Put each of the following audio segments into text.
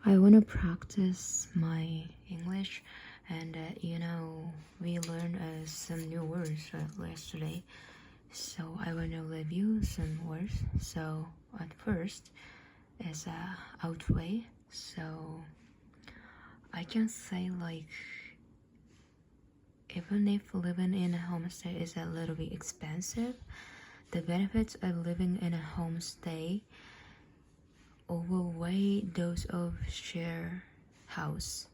I want to practice my English, and we learned some new words yesterday. So I want to review some words. So at first, is outweigh. So I can say like, even if living in a homestay is a little bit expensive, the benefits of living in a homestay overweigh those of share house.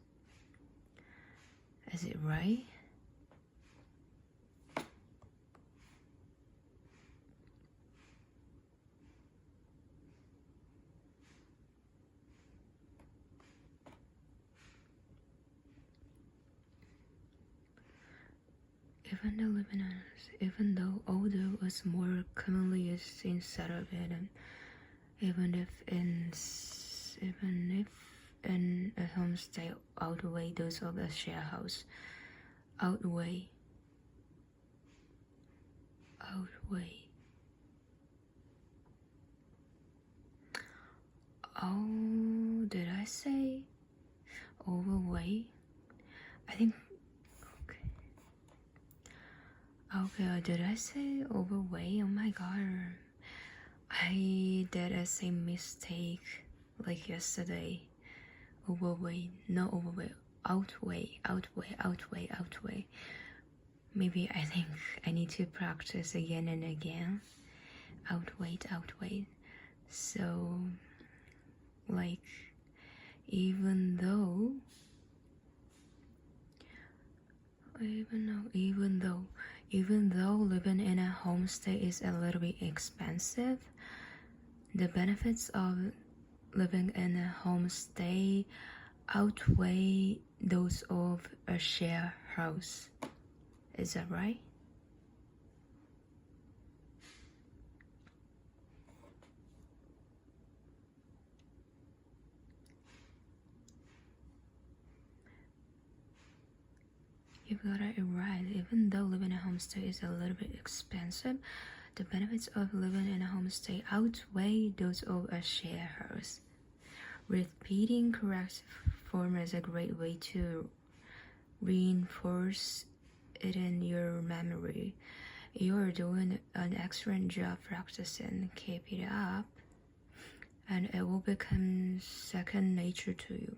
Is it right? Even though older was more commonly used instead of it, and even if in a homestay outweigh those of a share house, outweigh. Oh, did I say overweight? I think. Okay, did I say overweight? Oh my god. I did a same mistake like yesterday. Overweight, not overweight. Outweigh. Maybe I think I need to practice again and again. Outweigh. So, like, even though living in a homestay is a little bit expensive, the benefits of living in a homestay outweigh those of a share house. Is that right? You got it right. Even though living in a homestay is a little bit expensive, the benefits of living in a homestay outweigh those of a share house. Repeating correct form is a great way to reinforce it in your memory. You're doing an excellent job practicing. Keep it up, and it will become second nature to you.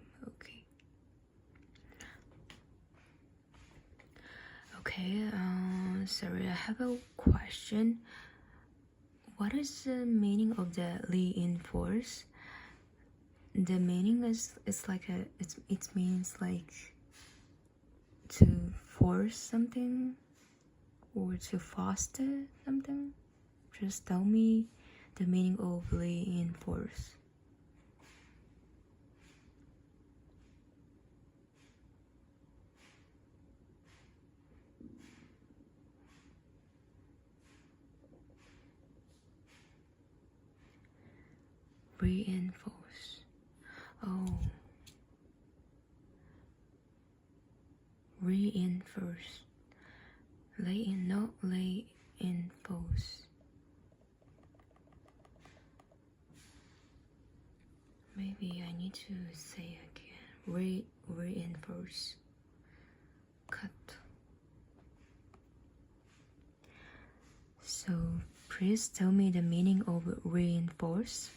Okay, sorry, I have a question. What is the meaning of the reinforce? The meaning is it means like to force something or to foster something. Just tell me the meaning of reinforce. Reinforce. Oh. Reinforce. Not reinforce. Maybe I need to say again. Reinforce. Cut. So please tell me the meaning of reinforce.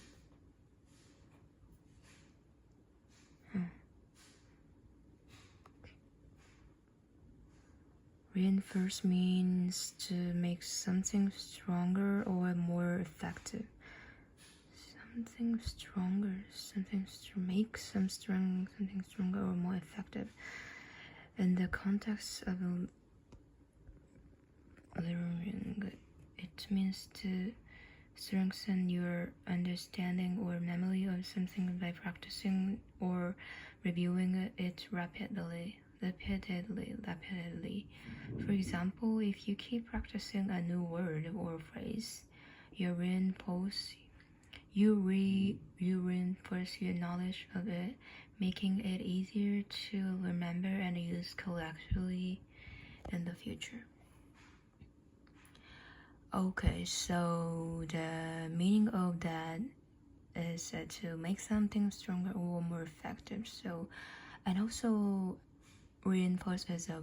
Reinforce means to make something stronger or more effective. Something stronger, make something stronger or more effective. In the context of learning, it means to strengthen your understanding or memory of something by practicing or reviewing it repeatedly. For example, if you keep practicing a new word or phrase, you reinforce your knowledge of it, making it easier to remember and use collectively in the future. Okay, so the meaning of that is to make something stronger or more effective. So, and also reinforce is a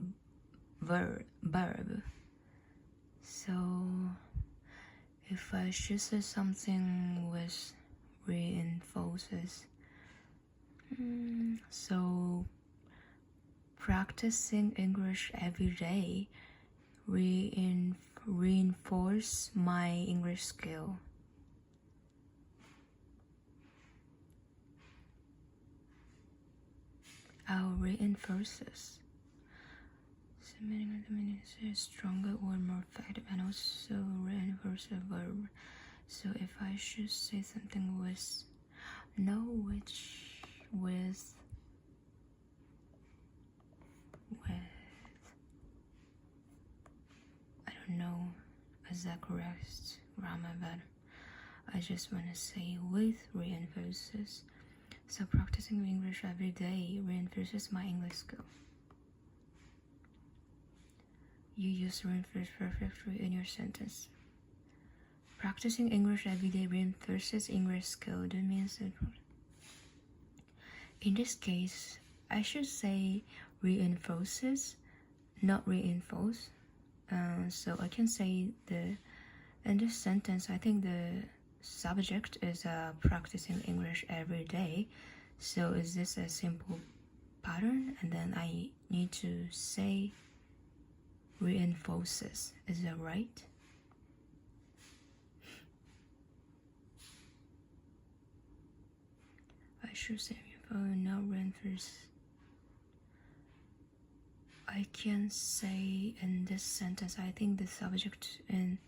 verb. So if I should say something with reinforces, so practicing English every day reinforce my English skill. I'll reinforces. So meaning is stronger or more effective, and also reinforce a verb. So if I should say something with I don't know is that correct grammar, but I just want to say with reinforces. So practicing English every day reinforces my English skill. You use reinforce perfectly in your sentence. Practicing English every day reinforces English skill. That means that in this case, I should say reinforces, not reinforce. So I can say in this sentence, I think the subject is practicing English every day. So is this a simple pattern? And then I need to say reinforces. Is that right? I should say not reinforce. I can say in this sentence, I think the subject in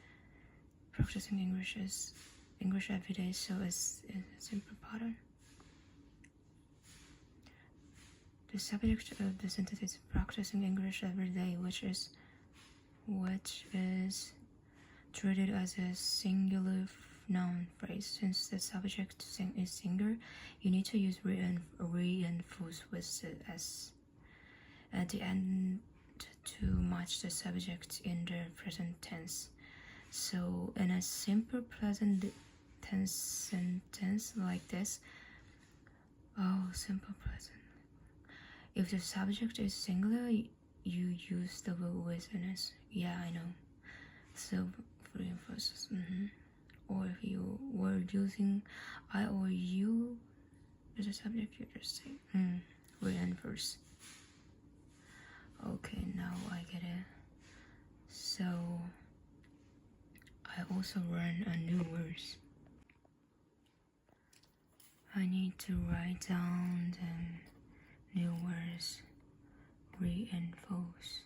practicing English is English every day, so it's a simple pattern. The subject of the sentence is practicing English every day, which is treated as a singular noun phrase. Since the subject is singular, you need to use reinforce with the s at the end to match the subject in the present tense. So in a simple present tense sentence like this, simple present, if the subject is singular, you use the verb with an s. Yeah, I know. So reinforces. Or if you were using I or you as a subject, you just say reinforce. Okay, now I get it. So I also learned a new words. I need to write down the new words. Reinforce.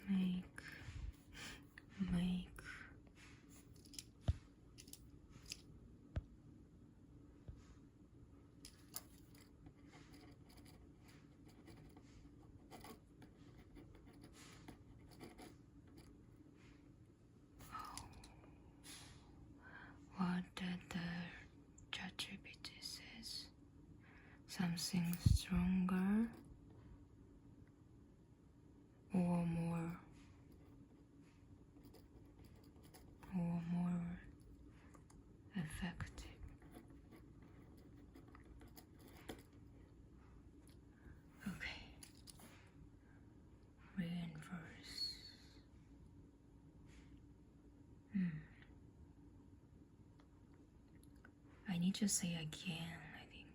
Make. What did the Chat-GPT says? Something stronger or more effective. Okay. Reinforce. I need to say again, I think.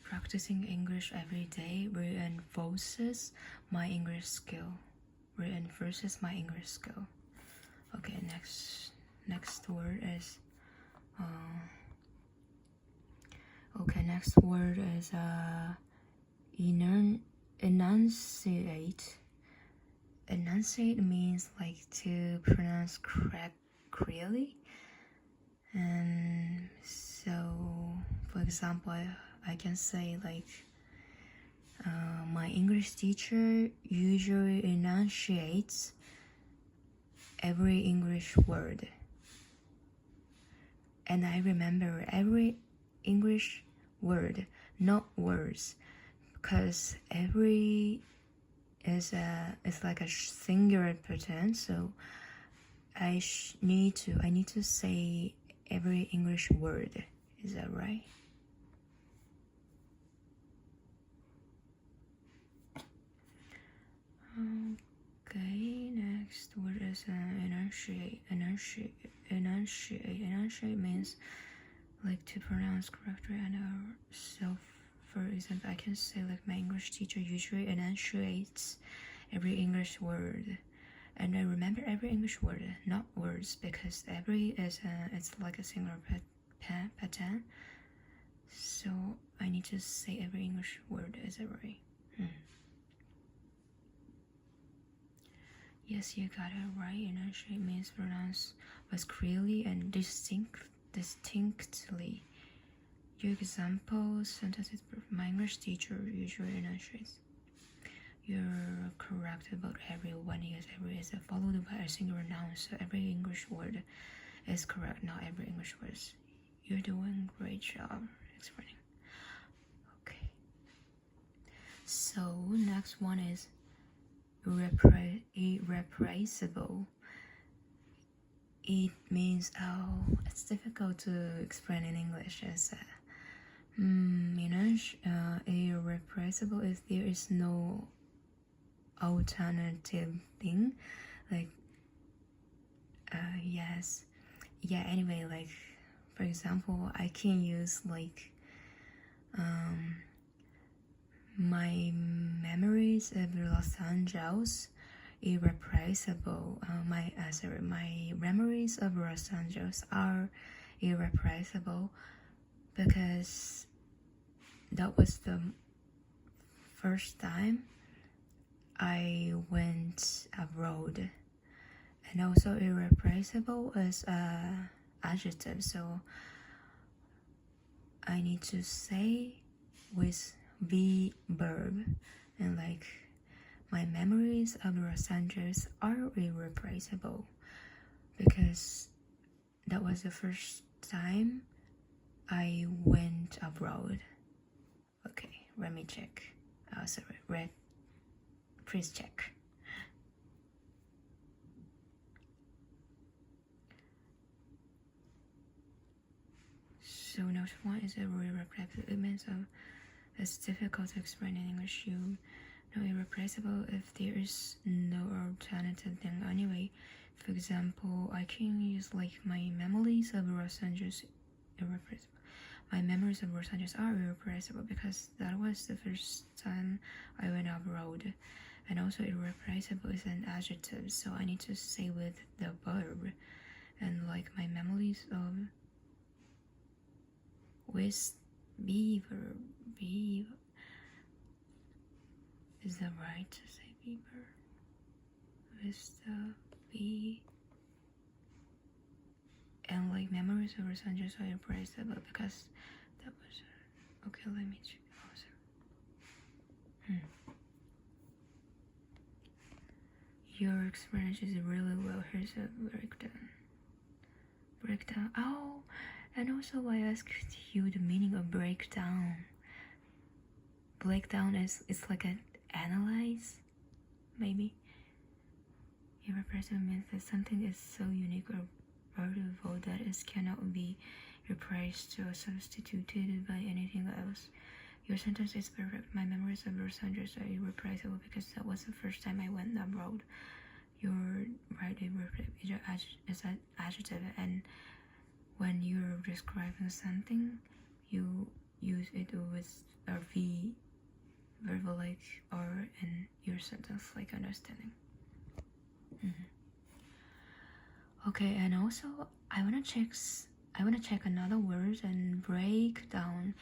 Practicing English every day reinforces my English skill. Reinforces my English skill. Okay, next word is next word is enunciate. Enunciate means like to pronounce clearly. And so, for example, I can say like my English teacher usually enunciates every English word. And I remember every English word, not words, because every it's like a singular pattern, so I need to say every English word. Is that right? Okay, next word is enunciate. Enunciate means like to pronounce correctly and self. For example, I can say like my English teacher usually enunciates every English word, and I remember every English word, not words, because every is it's like a singular pattern. So I need to say every English word. Is that right? Yes, you got it right. Enunciate means pronounce was clearly and distinctly. Your example sentences: my English teacher usually enunciates. You're correct about every one. Yes, every is followed by a singular noun, so every English word is correct. Not every English word. You're doing a great job explaining. Okay. So next one is irrepressible. It means it's difficult to explain in English as irrepressible if there is no alternative thing, like anyway, like for example, I can use like my memories of Los Angeles irrepressible. My memories of Los Angeles are irrepressible because that was the first time I went abroad, and also irrepressible is a adjective, so I need to say with the verb, and like my memories of Los Angeles are irrepressible because that was the first time I went abroad. Okay, let me check. Please check. So note one is irrepressible. It means it's difficult to explain in English. You know irrepressible if there is no alternative thing anyway. For example, I can use like my memories of Los Angeles irrepressible. My memories of Los Angeles are irrepressible because that was the first time I went abroad. And also irrepressible is an adjective, so I need to say with the verb. And like my memories of with the verb. Is that right to say the verb? With the be. And like memories of Los Angeles are irrepressible because that was okay. Let me check. Your experience is really well. Here's a breakdown. Oh, and also I asked you the meaning of breakdown. Breakdown is it's like an analyze, maybe. Irrepressible means that something is so unique or beautiful that it cannot be replaced or substituted by anything else. Your sentence is perfect. My memories of Los Angeles are irreplaceable because that was the first time I went abroad. You're right, is an adjective, and when you're describing something, you use it with a verb like or in your sentence, like understanding. Okay, and also I wanna check another word and break down.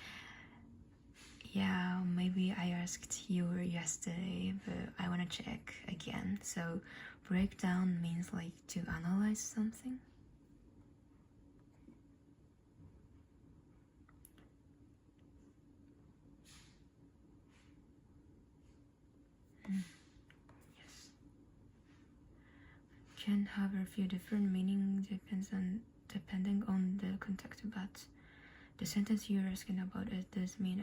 Yeah, maybe I asked you yesterday, but I want to check again. So breakdown means like to analyze something. Yes. Can have a few different meanings depending on the context, but the sentence you're asking about it does mean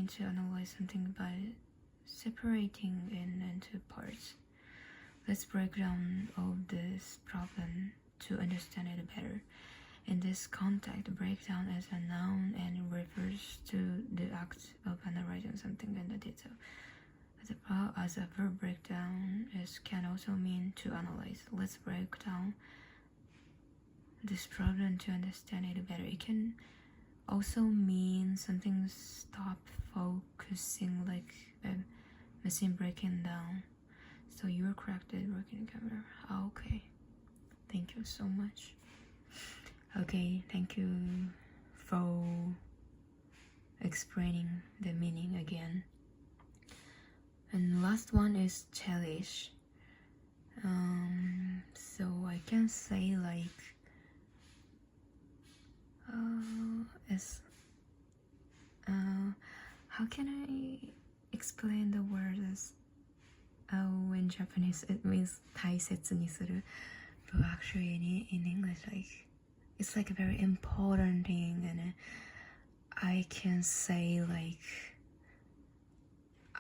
to analyze something by separating it into parts. Let's break down all this problem to understand it better. In this context, breakdown is a noun and refers to the act of analyzing something in the detail. As a verb, breakdown can also mean to analyze. Let's break down this problem to understand it better. It can also mean something stop focusing, like a machine breaking down. So you're correct at working camera. Okay, thank you so much. Okay, thank you for explaining the meaning again. And last one is childish. So I can say like how can I explain the word as in Japanese it means 大切にする, but actually in English like it's like a very important thing, and I can say like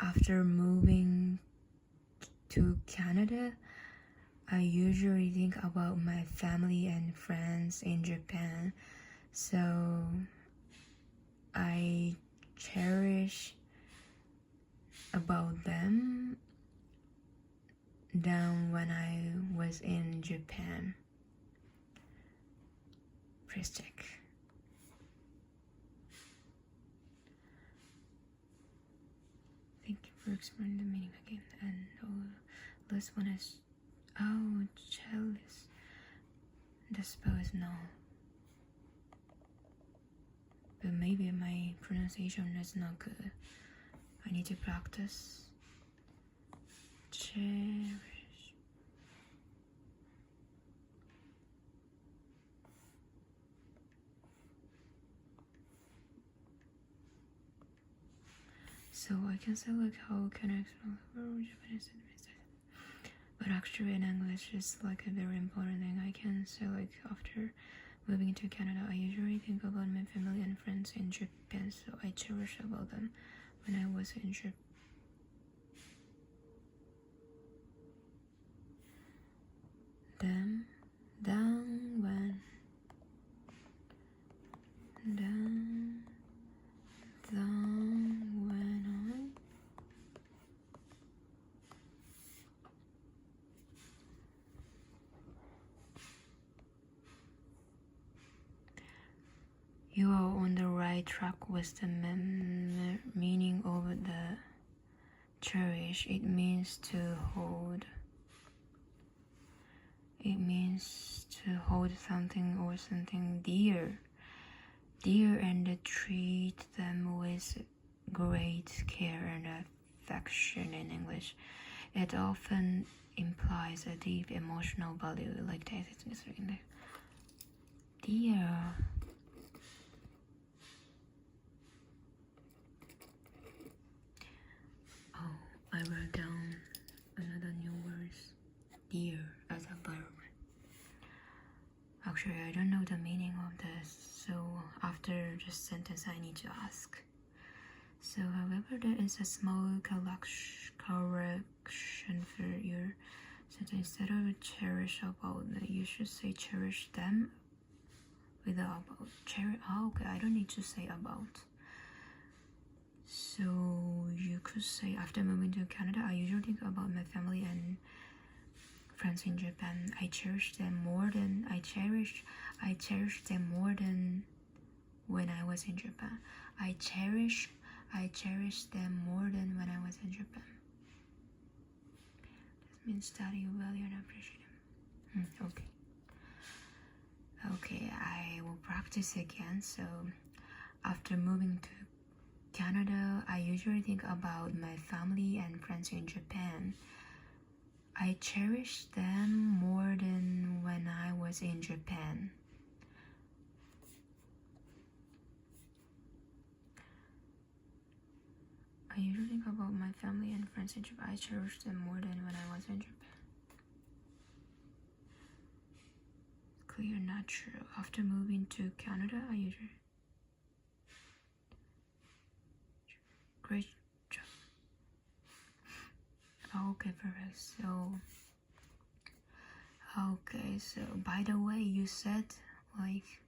after moving to Canada, I usually think about my family and friends in Japan, so I cherish about them than when I was in Japan. Please check. Thank you for explaining the meaning again. And last one is jealous. The spell is no. But maybe my pronunciation is not good. I need to practice. Cherish. So I can say like how can I explain Japanese, but actually in English it's like a very important thing. I can say like after moving to Canada, I usually think about my family and friends in Japan, so I cherish about them when I was in Japan. Then when you are on the right track with the meaning of the cherish. It means to hold. It means to hold something or something dear, and treat them with great care and affection in English. It often implies a deep emotional value, like that. Dear. Oh, I wrote down another new words. Dear as a verb. Actually, I don't know the meaning of this, so after this sentence I need to ask. So however, there is a small correction for your sentence. Instead of cherish about, you should say cherish them with the about. Okay, I don't need to say about. So you could say after moving to Canada, I usually think about my family and friends in Japan. I cherish them more than when I was in Japan. I cherish them more than when I was in Japan. This means that you value and appreciate them. Okay, I will practice again. So after moving to Canada, I usually think about my family and friends in Japan. I cherish them more than when I was in Japan. I usually think about my family and friends in Japan. I cherish them more than when I was in Japan. Clear, not true. After moving to Canada, I usually... Great job. Okay, perfect. So by the way, you said like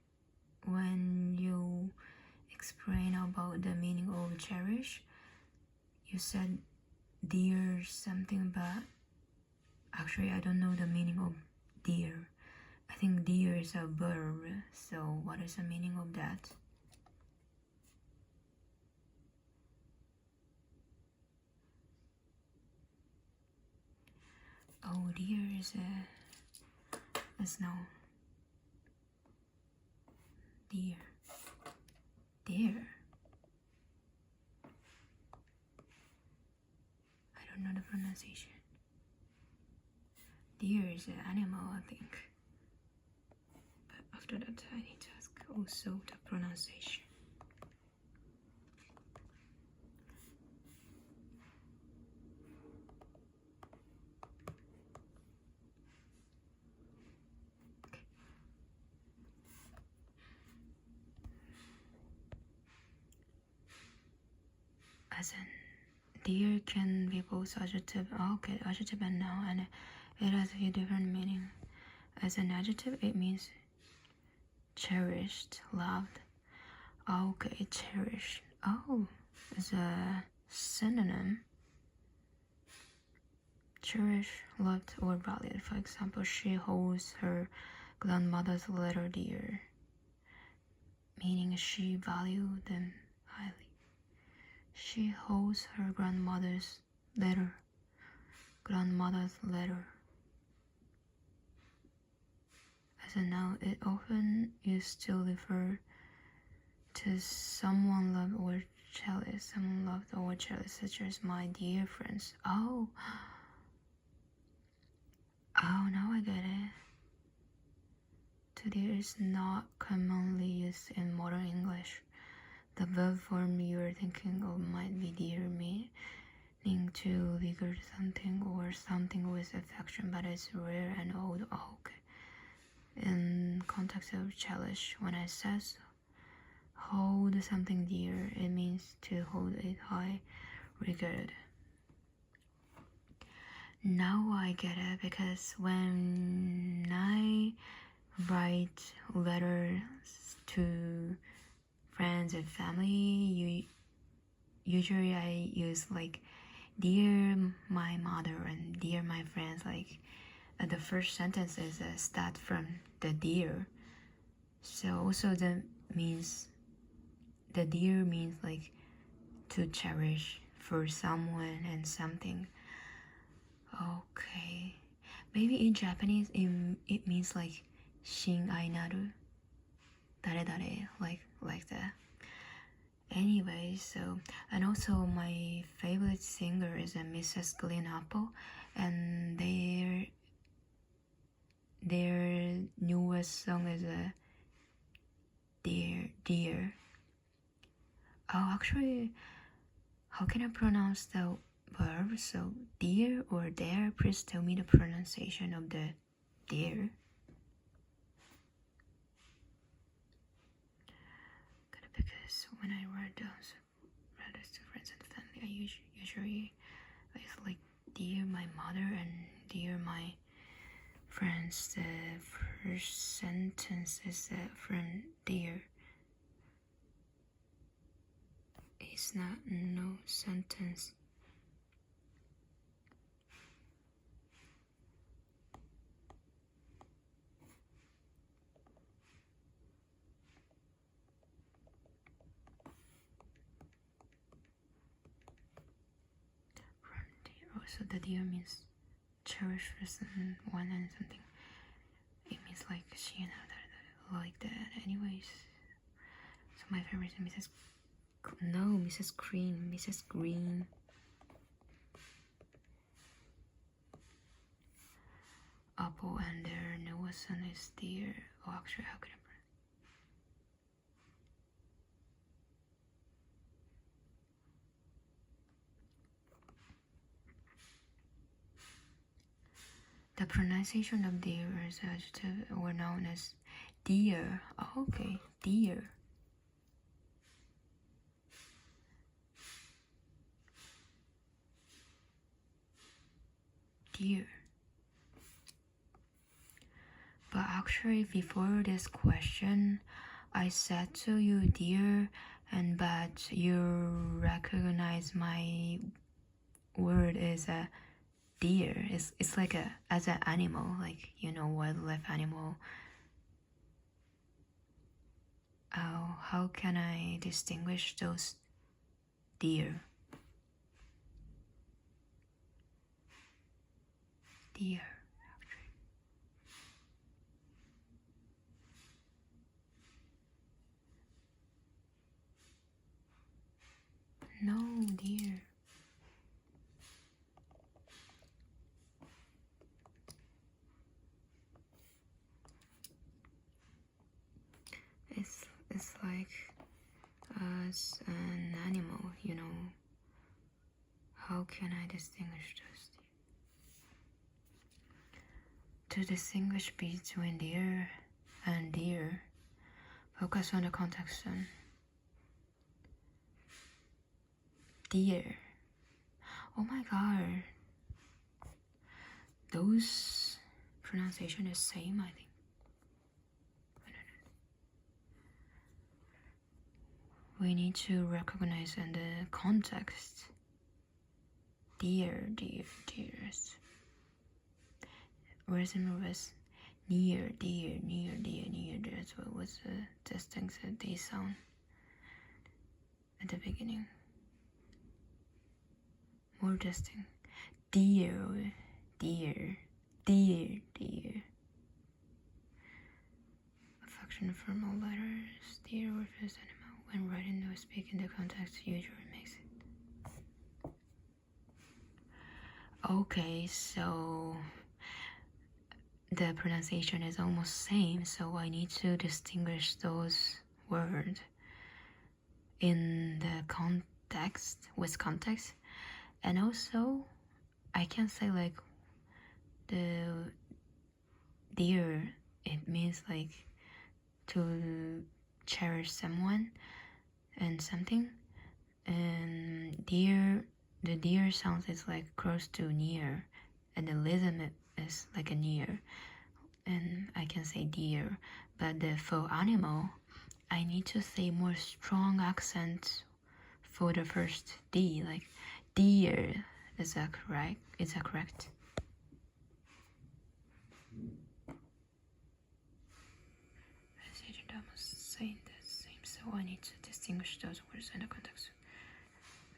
when you explain about the meaning of cherish, you said dear something, but actually I don't know the meaning of dear. I think dear is a verb, so what is the meaning of that? Oh, dear is no. Dear. I don't know the pronunciation. Deer is an animal, I think. But after that, I need to ask also the pronunciation. As in, deer can be both adjective, adjective and noun, and it has a few different meanings. As an adjective, it means cherished, loved. Okay, cherished. Oh, it's a synonym. Cherish, loved, or valued. For example, she holds her grandmother's letter dear, meaning she valued them highly. She holds her grandmother's letter. As a noun, it often used to refer to someone loved or jealous, such as my dear friends. Oh, now I get it. Dear is not commonly used in modern English. The verb form you're thinking of might be dear, meaning to regard something or something with affection, but it's rare and old. Oh, okay. In context of cherish, when I says hold something dear, it means to hold it high regard. Now I get it, because when I write letters to friends and family, usually I use like dear my mother and dear my friends. Like the first sentence is start from the dear. So also the dear means like to cherish for someone and something. Okay, maybe in Japanese it means like shin ai naru, dare dare, like that. Anyway, so, and also my favorite singer is Mrs. Green Apple, and their newest song is Dear. Oh, actually, how can I pronounce the verb? So, dear or dare? Please tell me the pronunciation of the dear. Because when I write down letters to friends and family, I usually it's like dear my mother and dear my friends. The first sentence is from dear. It's not no sentence. From dear. Also the dear means cherish person, one and something. It means like she and her, like that. Anyways, so my favorite is Mrs. Green. Apple, and their newest son is dear. Oh, actually, how could I The pronunciation of dear is adjective or known as dear. Oh, okay, dear. dear. But actually, before this question, I said to you dear, but you recognize my word is a deer. It's like as an animal, like wildlife animal. How can I distinguish those deer? Deer. No, deer. It's like as an animal, How can I distinguish those? To distinguish between deer and deer, focus on the context. Deer. Oh my god. Those pronunciation is same, I think. We need to recognize in the context. Dear, dears. Where's the was near, dear. That's what was the distinct D sound at the beginning. More distinct. Dear. Affection from all letters. Dear refers animal when writing or speaking. The context usually makes it. Okay, so the pronunciation is almost same, so I need to distinguish those words in the context, with context. And also I can say like the dear, it means like to cherish someone and something, and the dear sounds is like close to near, and the rhythm is like a near, and I can say deer. But for animal, I need to say more strong accent for the first D, like deer. Is that correct? Is that correct? Saying the same, so I need to distinguish those words in the context.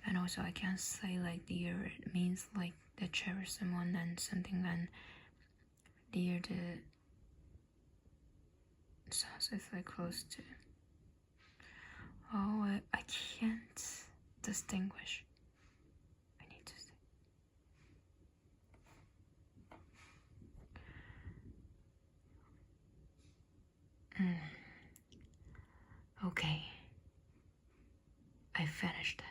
And also I can say like dear, it means like the cherish someone and something, and dear the sounds is like close to. Oh, I can't distinguish. I need to say. Okay, I finished.